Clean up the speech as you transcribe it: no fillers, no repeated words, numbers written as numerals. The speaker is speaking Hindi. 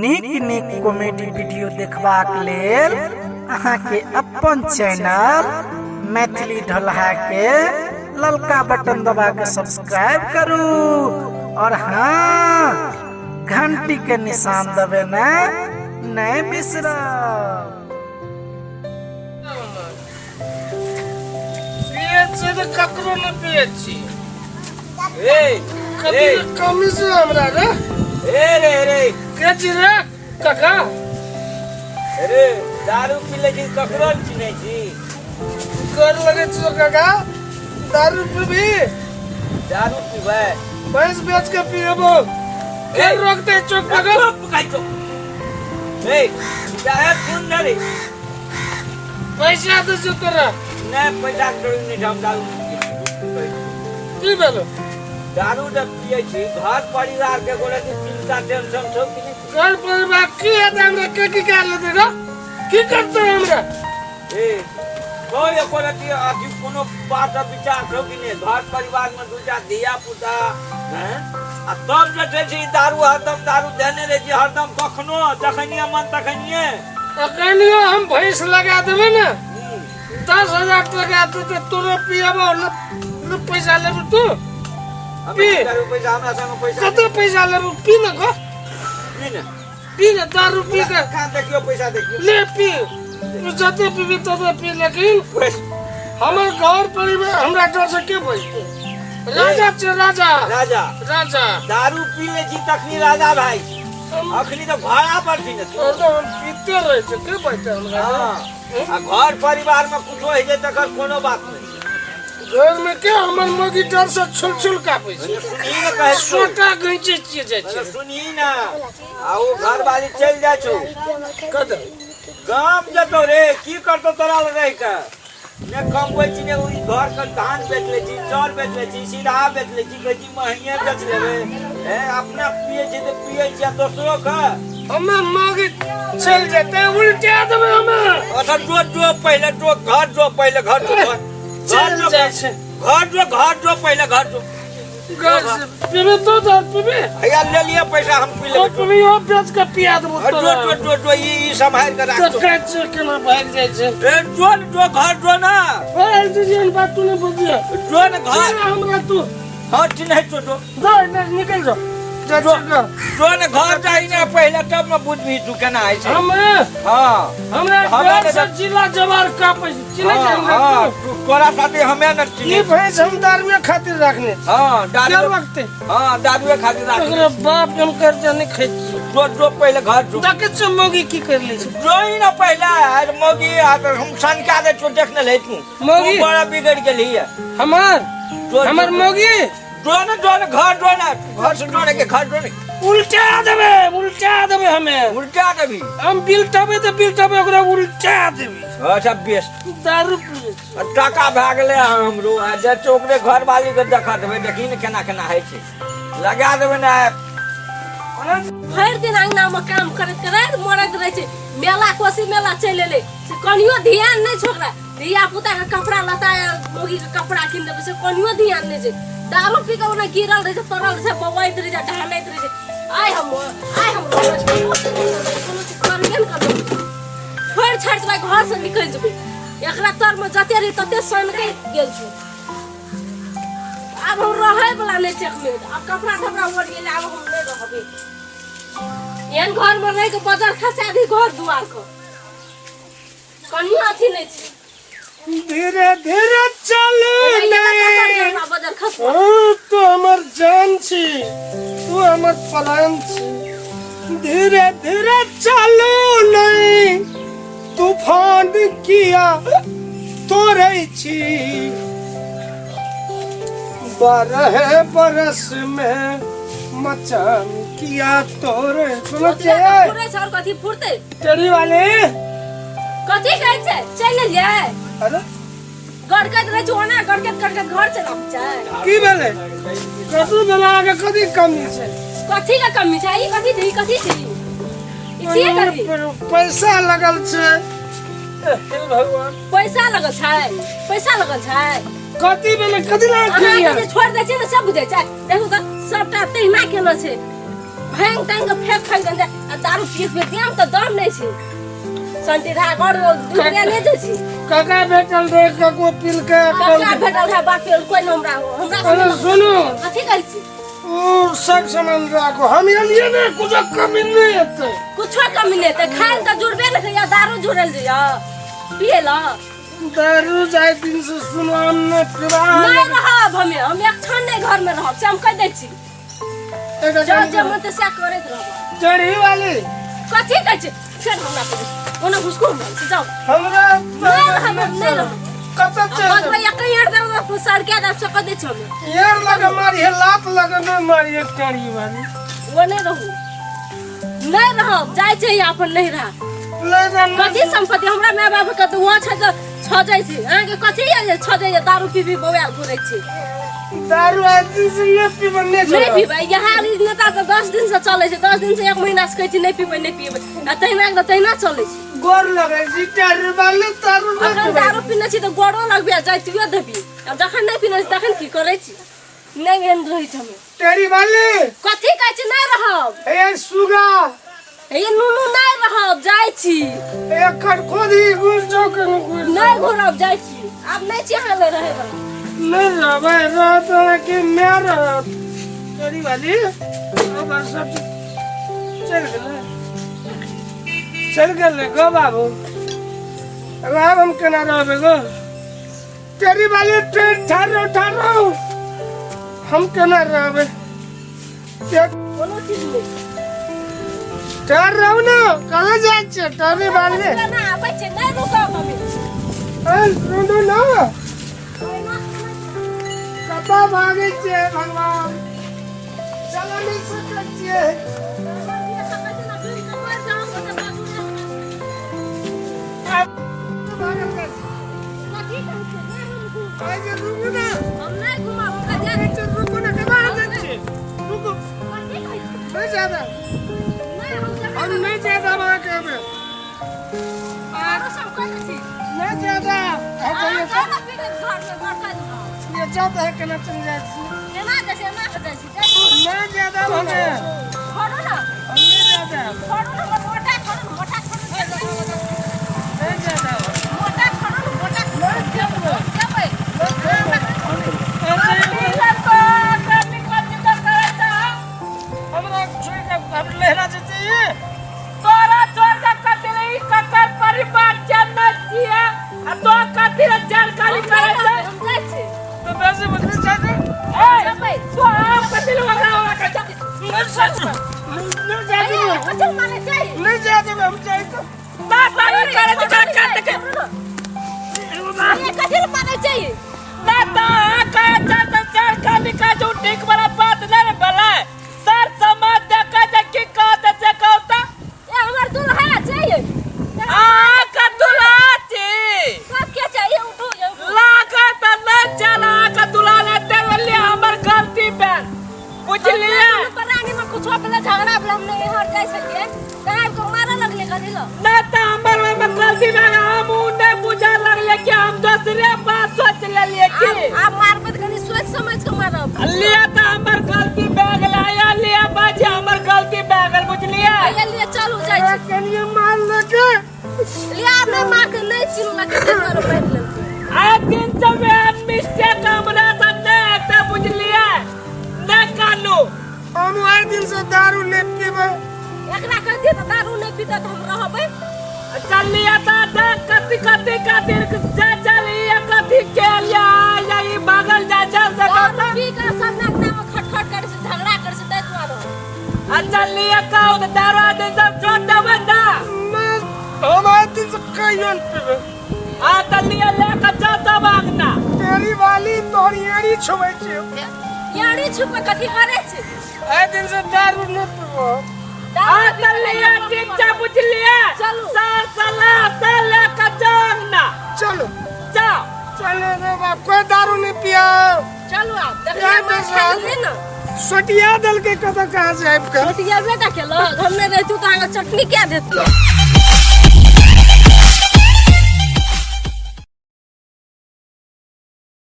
नीक नीक कॉमेडी वीडियो देखबाक लेल अहाँ के अपन चैनल मैथिली ढोलहा के ललका बटन दबा के सब्सक्राइब करू और हाँ घंटी के निशान दबे नहीं बिसरा। ककरो न पिए छी कभी कमी से हमरा रे रे के छी रे काका अरे दारू पी लेकिन ककरो चिन्है छी कर लगे छी काका दारू पीबी दारू पीबै भैंस बेच के पिएबो के रोकते चौक पे गो पकाई तो ए चाहे खून न रे पैसा दे जो तोरा नै पैसा करू नै हम दारू की भेलो दारू जब पिए छी घर परिवार के गोले की चिंता टेंशन छौ कि नहीं घर परिवार की है हमरा के कर लेते रे की करते हमरा ए कोई एकोरा की आजू कोनो बात विचार छौ कि नहीं घर परिवार में दूटा दिया पुता हैं आ तब जे छी दारू हरदम दारू देने रे जी हरदम कखनो जखनिया मन तखनिए अकनियो हम भैंस लगा देबे ना 10,000 लगा दे तोरे पिएबो न पैसा लेबे तू पी दारू पैसा हमरा संग पैसा कते पैसा लेबे पी न गो पी न दारू पी के कहां देखियो पैसा देखियो ले पी जते पीबी तते पी लेकिन हमर घर परिवार हमरा डर से के बचते राजा छ राजा राजा राजा दारू पी ले जी तखनी राजा भाई अखनी तो भाड़ा पर छी न तो हम पीते रहे छ के बचते हमरा हां आ घर परिवार में कुछो है जे तकर कोनो बात नहीं घर में के हमर मगी डर से छुल कापै छै सुनी न कहे छोटा गंचे छिए जाय छै सुनी ना आ ओ घर वाली चल जा छौ कद गाम जतो रे की करतो तोरा रह के ने कमबै छी ने ओई घर का धान बेच ले छी चाउर बेच ले छी सीधा बेच ले छी कजी महीने बेच लेबे ए अपना पिए छी तो पिए छी दोसरो का हमें मगी चल जेते उल्टा देबे हमें अच्छा जो पहले जो पहले घर चल जाय छै घर जो पहले घर जो घर से पीबे तो दार पीबे भैया ले लिए पैसा हम पी तो लेबे पीबे हो बेच के पिया देबो जो ई संभाल के तो राख कैसे केना भाग जाय छै ए जो घर जो ना ए जी बात तूने बुझिया जो न घर हमरा तू हां चिन्ह तो जा निकल जा जा जो न घर जाई ना पहले तब न बुझबी तू केना है छै हम हां हमरा घर से जिला जवार कापै चिन्ह छै हमरा तोरा साथे हमे न ये भैंस हम दारुए खातिर रखने हां दारू वक्त हां दारुए खातिर राख अरे बाप हम कर्जा नहीं खाई जो पहले घर जो ताके चमोगी की कर ले छै जोई ना पहले यार मोगी हम संख्या दे तो देखने ले तू मोगी बड़ा बिगड़ गेली है हमर मोगी जोन घर से जोड़े के घर जोड़े उल्टा देबे हमें उल्टा देबी हम बिल्टाबे ओकरा उल्टा देबे अच्छा बेस दारू पीबे टाका भाग ले हमरो आ जे चोकरे घर वाली के देखा देबे देखी न केना है छै लगा देबे ना हर दिन अंगना में काम करत मरद रहे छै मेला कोसी मेला चले ले से कनियो ध्यान नहीं छोकरा धिया पुता के कपड़ा लता मोगी के कपड़ा किन देबे से कनियो ध्यान नहीं छै दारू पी के ओना गिरल रहे छै पड़ल छै बवाइत रहे छै ढालैत रहे छै आय हम करबे न करबे छोड़ छाड़ के घर से निकल जेबे एकरा तर में जते रही तते सन के गेल छै अब हम रहे वाला नहीं छै अब कपड़ा धपड़ा ओढ़ गेल अब हम नहीं रहबे एहन घर में रह के बाजार खसा दी घर दुआर को कनिया अथी नहीं छै धीरे धीरे चल बाजार खस तू हमर जान छी तू हमर पलान छी धीरे धीरे चलो नहीं तूफान किया तोरे छी 12 बरस में मचान किया तोरे सुनो छे पूरे सर कथी फुरते टेड़ी वाले कथी कहै छै चल ले अरे गड़कत रहे छोना गड़कत घर चलाब छै की भेले कतु बना के कथी कमी छै कथी का कमी छै ई कथी छै ई करबी पैसा लगल छै भगवान पैसा लगल छै कथी भेले कथी लगा अहाँ जे छोड़ दे छै ने सब बुझै छै देखू त सबटा तहिना केलो छै भांग तांग के फेंक दे आ दारू पिए दिया तो दम नहीं छी संती रहा घर दुनिया नहीं दे छी काका भेटल रे काको पिल के का भेटल है बाकी कोई नमरा हमरा अरे सुनो कथि कहै छी ओ सब सामान राखो हम ये ने कुछ कमी नहीं है कुछ कमी नहीं ते खाए तो जुड़बे न या दारू जुड़ल जे पिए ला दारू जाय दिन से सुनो हमने पिवा नहीं रहब हम एक क्षण नहीं घर में रहब से हम कह दै छी जब मन से करत रहब चढ़ी वाली कथि कहै छी फेर हमरा पे ओना घुसको हम जाओ हमरा नहीं रहब कब तक बस चल भैया कहीं हट दे सड़के दा से कह दै छी हम यार लगा मारी है लात लगा न मारी है चढ़ी वाली वो नहीं रहब जाय छै अपन नहीं रहा ले जान कथि संपत्ति हमरा माय बाप के तो वहां छै तो छ जाय छै अहाँ के कथि ये छ जाय दारू पी बौआ घुरै छी दारू आदि से ये पीबने नहीं पीबै यहाँ नेता तो 10 दिन से चले छै 10 दिन से 1 महीना से कहै छी नहीं पीबै आ तहिना चले छै गोर लगे छी चार वाले दारू अगर दारू पीने छी तो गोड़ो लगबे जाइतियो देबी अब जखन नहीं पीने छी तखन की करै छी नहीं एहन रही छै हमें तेरी वाली कथि कहै छी नहीं रहब ए सुगा ये नुनू नहीं रहब जाय छी एकर खोदी घुस जो के नहीं घुरब जाय छी अब नहीं छी अहाँ ले रहे वाला नहीं रहे रात के मेरा तेरी वाली अब सब चल गए गो बाबू अब हम केना रहबे गो तेरी वाली ट्रेन ठारो हम केना रहबे कोनो चीज नहीं ठहर रहू ना कहाँ जाए छे तेरी वाली ना आबै छै नहीं रुकब हमें सुनो ना कब भागे छे भगवान चलो नहीं सकते छे आइए रुको ना रुको ना कहाँ जाए छे रुको नहीं ज्यादा हम नहीं ज्यादा भागे में नहीं ज्यादा ये जाता है कि ना चल जाए नहीं ज्यादा भागे हम नहीं ज्यादा नहीं ज्यादा हमरा छोड़ के अब लेना चाहिए तोरा छोड़ के कतले ककर परिवार जन्नत छिए आ तो कतले जानकारी करे छै तो वैसे मुझे चाहिए ए तो आप कतले वगैरह का नहीं जाते नहीं जाते हम चाहिए तो बात नहीं करे तो कर के ना तो का चाचा चार खाली का जो ठीक वाला बात नहीं भला सर समाज देखा देखी कहते से कहता ये हमर दुल्हा चाहिए आ का दुल्हा छी कब क्या चाहिए उठो लागत न चला का दुल्हा ने तेल लिया हमर गलती पर बुझलिए परानी में कुछ पहले झगड़ा बला हमने हट जाय सके तब को मारा लगले करिलो ना तो हमर में गलती ना हम उन्हें बुझा लगले कि हम दूसरे बात सोच ले लिए कि आप मारबत कनी सोच समझ के मारब लिया तो हमर गलती बैगल आया लिया बाजी हमर गलती बैगल बुझलिए ये लिए चलू जाय छी कनिए मार लगे लिया मैं मां के नहीं चिन लगे मारो पैर ले आ दिन से वे मिस्टेक हमरा से नहीं एकता बुझलिए न कानू हम आए दिन से दारू नहीं पीबे एकरा कहती तो दारू नहीं पीता तो हम रहबै चल लिया था कति जा चलिए कति के लिया यही बगल जा चल सकता पी का सब नाम खटखट करे से झगड़ा करे से दैत मारो चल लिया काउ दारू दे सब छोड़ दे बंदा हम आए दिन से कहीं पीबे आ चल लिया ले का जाता भागना तेरी वाली तोरी एड़ी छुबै छे यारी छुप कथि करे छै आए दिन से दारू नहीं पीबो आ चल लिया ठीक से बुझलिए चलो सर सला ले का जाना चलो जाओ चलो रे बाप कोई दारू नहीं पिया चलो आप क्या देखिए दशा? ले ना सोटिया दल के कथा कहाँ से आइब कर छोटिया बेटा के लो हमने रहतू तो आगे चटनी क्या देती